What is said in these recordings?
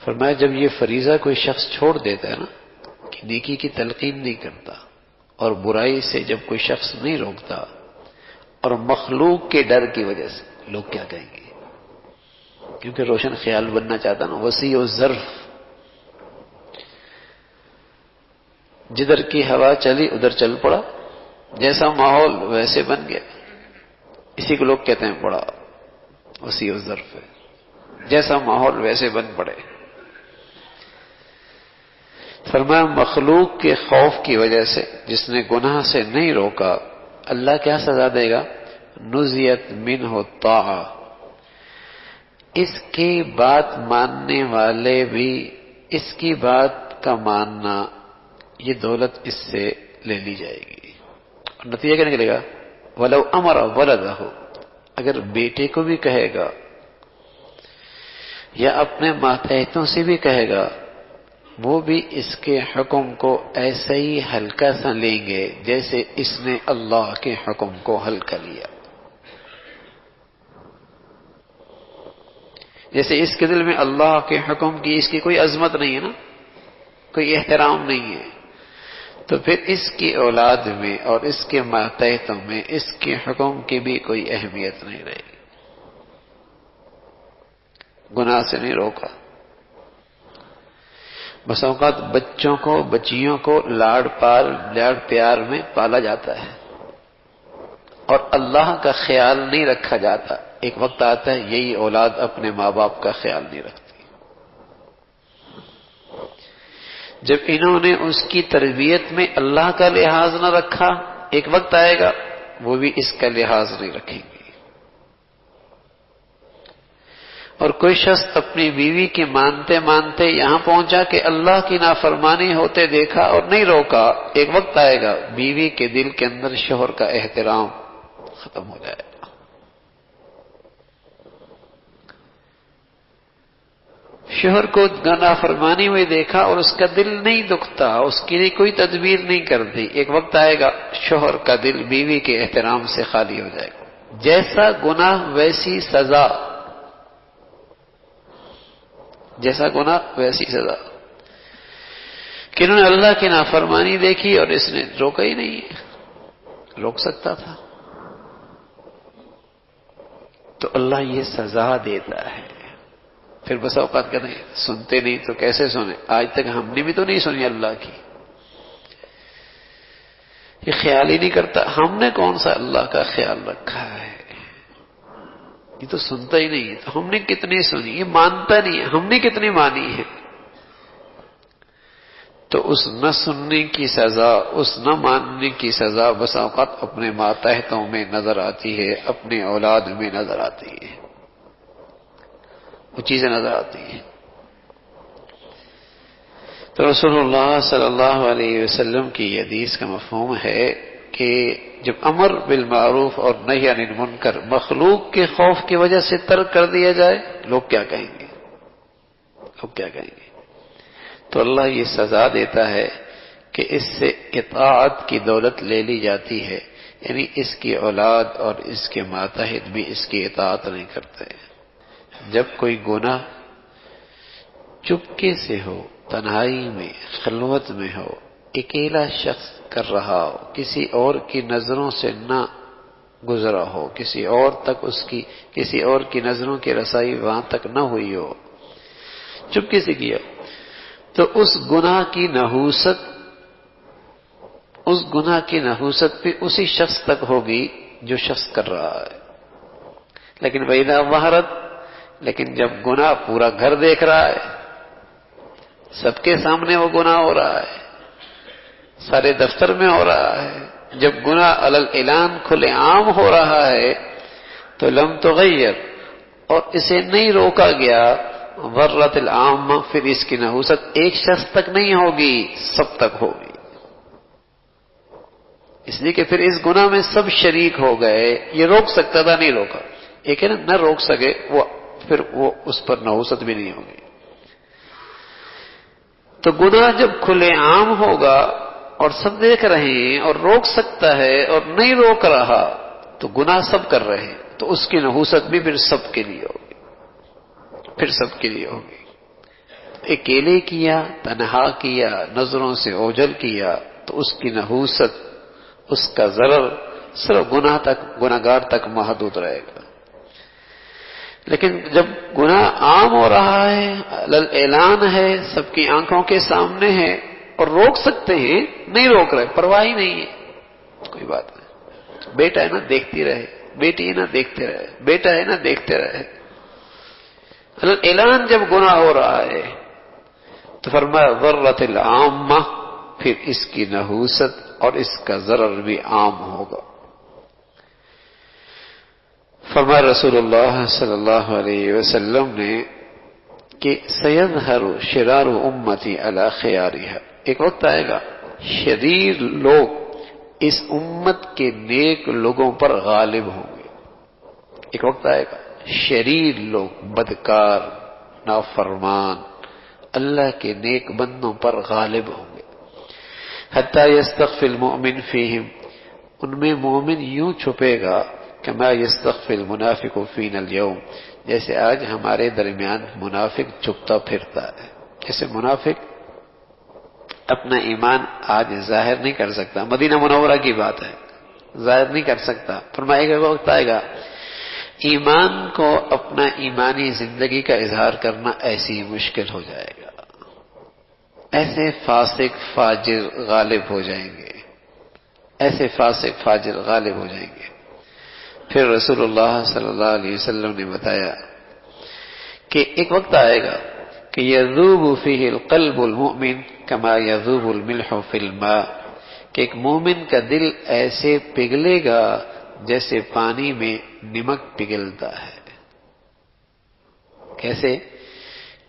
فرمایا جب یہ فریضہ کوئی شخص چھوڑ دیتا ہے نا کہ نیکی کی تلقین نہیں کرتا اور برائی سے جب کوئی شخص نہیں روکتا اور مخلوق کے ڈر کی وجہ سے، لوگ کیا کہیں گے، کیونکہ روشن خیال بننا چاہتا نا، وسیع الظرف، جدھر کی ہوا چلی ادھر چل پڑا، جیسا ماحول ویسے بن گیا، اسی کو لوگ کہتے ہیں بڑا وسیع الظرف ہے، جیسا ماحول ویسے بن پڑے۔ فرمایا مخلوق کے خوف کی وجہ سے جس نے گناہ سے نہیں روکا، اللہ کیا سزا دے گا؟ نزیت منہ الطاعہ، اس کی بات ماننے والے بھی اس کی بات کا ماننا، یہ دولت اس سے لے لی جائے گی۔ اور نتیجہ کیا نکلے گا؟ وَلَوْ أَمَرَ وَلَدَهُ، اگر بیٹے کو بھی کہے گا یا اپنے ماتحتوں سے بھی کہے گا، وہ بھی اس کے حکم کو ایسے ہی ہلکا سا لیں گے جیسے اس نے اللہ کے حکم کو ہلکا لیا۔ جیسے اس کے دل میں اللہ کے حکم کی اس کی کوئی عظمت نہیں ہے نا، کوئی احترام نہیں ہے، تو پھر اس کی اولاد میں اور اس کے ماتحتوں میں اس کے حکم کی بھی کوئی اہمیت نہیں رہے گی۔ گناہ سے نہیں روکا۔ بس اوقات بچوں کو، بچیوں کو لاڑ پیار میں پالا جاتا ہے اور اللہ کا خیال نہیں رکھا جاتا۔ ایک وقت آتا ہے یہی اولاد اپنے ماں باپ کا خیال نہیں رکھتی۔ جب انہوں نے اس کی تربیت میں اللہ کا لحاظ نہ رکھا، ایک وقت آئے گا وہ بھی اس کا لحاظ نہیں رکھیں گے۔ اور کوئی شخص اپنی بیوی کے مانتے مانتے یہاں پہنچا کہ اللہ کی نافرمانی ہوتے دیکھا اور نہیں روکا، ایک وقت آئے گا بیوی کے دل کے اندر شوہر کا احترام ختم ہو جائے گا۔ شوہر کو نافرمانی میں دیکھا اور اس کا دل نہیں دکھتا، اس کے لیے کوئی تدبیر نہیں کرتی، ایک وقت آئے گا شوہر کا دل بیوی کے احترام سے خالی ہو جائے گا۔ جیسا گناہ ویسی سزا، جیسا گناہ ویسی سزا، کہ انہوں نے اللہ کی نافرمانی دیکھی اور اس نے روکا ہی نہیں ہے، روک سکتا تھا، تو اللہ یہ سزا دیتا ہے۔ پھر بس اوقات کہتے ہیں سنتے نہیں تو کیسے سنیں، آج تک ہم نے بھی تو نہیں سنی اللہ کی، یہ خیال ہی نہیں کرتا، ہم نے کون سا اللہ کا خیال رکھا ہے، یہ تو سنتا ہی نہیں ہے، تو ہم نے کتنی سنی، یہ مانتا نہیں ہے، ہم نے کتنی مانی ہے۔ تو اس نہ سننے کی سزا، اس نہ ماننے کی سزا بس اوقات اپنے ماتحتوں میں نظر آتی ہے، اپنے اولاد میں نظر آتی ہے، وہ چیزیں نظر آتی ہیں۔ تو رسول اللہ صلی اللہ علیہ وسلم کی یہ حدیث کا مفہوم ہے کہ جب امر بالمعروف اور نہی عن المنکر مخلوق کے خوف کی وجہ سے ترک کر دیا جائے، لوگ کیا کہیں گے، لوگ کیا کہیں گے؟ تو اللہ یہ سزا دیتا ہے کہ اس سے اطاعت کی دولت لے لی جاتی ہے، یعنی اس کی اولاد اور اس کے ماتحت بھی اس کی اطاعت نہیں کرتے۔ جب کوئی گناہ چپکے سے ہو، تنہائی میں، خلوت میں ہو، اکیلا شخص کر رہا ہو، کسی اور کی نظروں سے نہ گزرا ہو، کسی اور کی نظروں کی رسائی وہاں تک نہ ہوئی ہو، چپکے سے کیا، تو اس گناہ کی نحوست بھی اسی شخص تک ہوگی جو شخص کر رہا ہے۔ لیکن وَإِذَا ظَهَرَتْ، لیکن جب گناہ پورا گھر دیکھ رہا ہے، سب کے سامنے وہ گناہ ہو رہا ہے، سارے دفتر میں ہو رہا ہے، جب گناہ علی الاعلان کھلے عام ہو رہا ہے، تو لم تغیر، اور اسے نہیں روکا گیا، ورت العامہ، پھر اس کی نحوست ایک شخص تک نہیں ہوگی، سب تک ہوگی، اس لیے کہ پھر اس گناہ میں سب شریک ہو گئے۔ یہ روک سکتا تھا، نہیں روکا، ایک ہے نا نہ روک سکے، پھر وہ اس پر نحوست بھی نہیں ہوگی۔ تو گناہ جب کھلے عام ہوگا اور سب دیکھ رہے ہیں اور روک سکتا ہے اور نہیں روک رہا، تو گناہ سب کر رہے ہیں، تو اس کی نحوست بھی پھر سب کے لیے ہوگی، پھر سب کے لیے ہوگی۔ اکیلے کیا، تنہا کیا، نظروں سے اوجھل کیا تو اس کی نحوست، اس کا ضرر صرف گناہگار تک محدود رہے گا. لیکن جب گناہ عام ہو رہا ہے، اعلان ہے، سب کی آنکھوں کے سامنے ہے اور روک سکتے ہیں، نہیں روک رہے، پرواہ ہی نہیں ہے، کوئی بات نہیں، بیٹا ہے نا دیکھتی رہے، بیٹی ہے نا دیکھتے رہے، بیٹا ہے نا دیکھتے رہے. اعلان جب گناہ ہو رہا ہے تو فرمایا ضرت العامہ، پھر اس کی نحوست اور اس کا ضرر بھی عام ہوگا. فرمایا رسول اللہ صلی اللہ علیہ وسلم نے کہ سیظہر شرار امتی علی خیارہا، ایک وقت آئے گا شریر لوگ اس امت کے نیک لوگوں پر غالب ہوں گے. ایک وقت آئے گا شریر لوگ، بدکار، نافرمان، اللہ کے نیک بندوں پر غالب ہوں گے. حتی یستخفی المؤمن فیہم، ان میں مومن یوں چھپے گا کما یستخفی المنافق فینا اليوم، جیسے آج ہمارے درمیان منافق چھپتا پھرتا ہے. جیسے منافق اپنا ایمان آج ظاہر نہیں کر سکتا، مدینہ منورہ کی بات ہے، ظاہر نہیں کر سکتا. فرمائے گا وقت آئے گا ایمان کو، اپنا ایمانی زندگی کا اظہار کرنا ایسی مشکل ہو جائے گا. ایسے فاسق فاجر غالب ہو جائیں گے، ایسے فاسق فاجر غالب ہو جائیں گے. پھر رسول اللہ صلی اللہ علیہ وسلم نے بتایا کہ ایک وقت آئے گا کہ یذوب فیہ القلب المؤمن کما یذوب الملح فی الماء، کہ ایک مومن کا دل ایسے پگھلے گا جیسے پانی میں نمک پگھلتا ہے. کیسے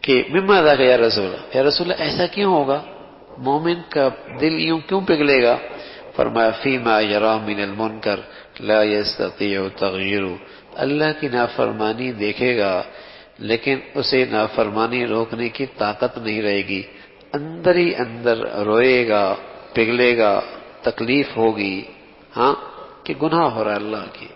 کہ مما ذاک یا رسول اللہ، ایسا کیوں ہوگا؟ مومن کا دل یوں کیوں پگھلے گا؟ فرمایا فیما یرا من المنکر لا یستطیع تغییرہ، اللہ کی نافرمانی دیکھے گا لیکن اسے نافرمانی روکنے کی طاقت نہیں رہے گی، اندر ہی اندر روئے گا، پگھلے گا، تکلیف ہوگی، ہاں کہ گناہ ہو رہا ہے اللہ کی.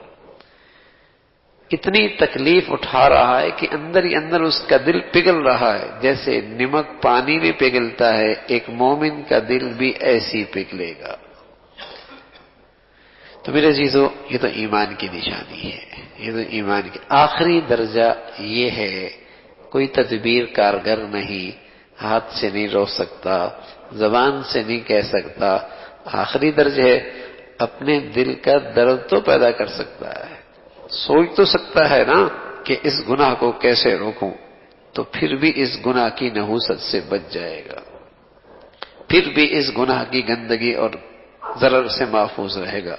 اتنی تکلیف اٹھا رہا ہے کہ اندر ہی اندر اس کا دل پگھل رہا ہے جیسے نمک پانی میں پگھلتا ہے. ایک مومن کا دل بھی ایسی پگھلے گا. تو میرے عزیزو، یہ تو ایمان کی نشانی ہے، یہ تو ایمان کی آخری درجہ یہ ہے. کوئی تدبیر کارگر نہیں، ہاتھ سے نہیں روک سکتا، زبان سے نہیں کہہ سکتا. آخری درجہ ہے اپنے دل کا درد تو پیدا کر سکتا ہے، سوچ تو سکتا ہے نا کہ اس گناہ کو کیسے روکوں، تو پھر بھی اس گناہ کی نحوست سے بچ جائے گا، پھر بھی اس گناہ کی گندگی اور ضرر سے محفوظ رہے گا.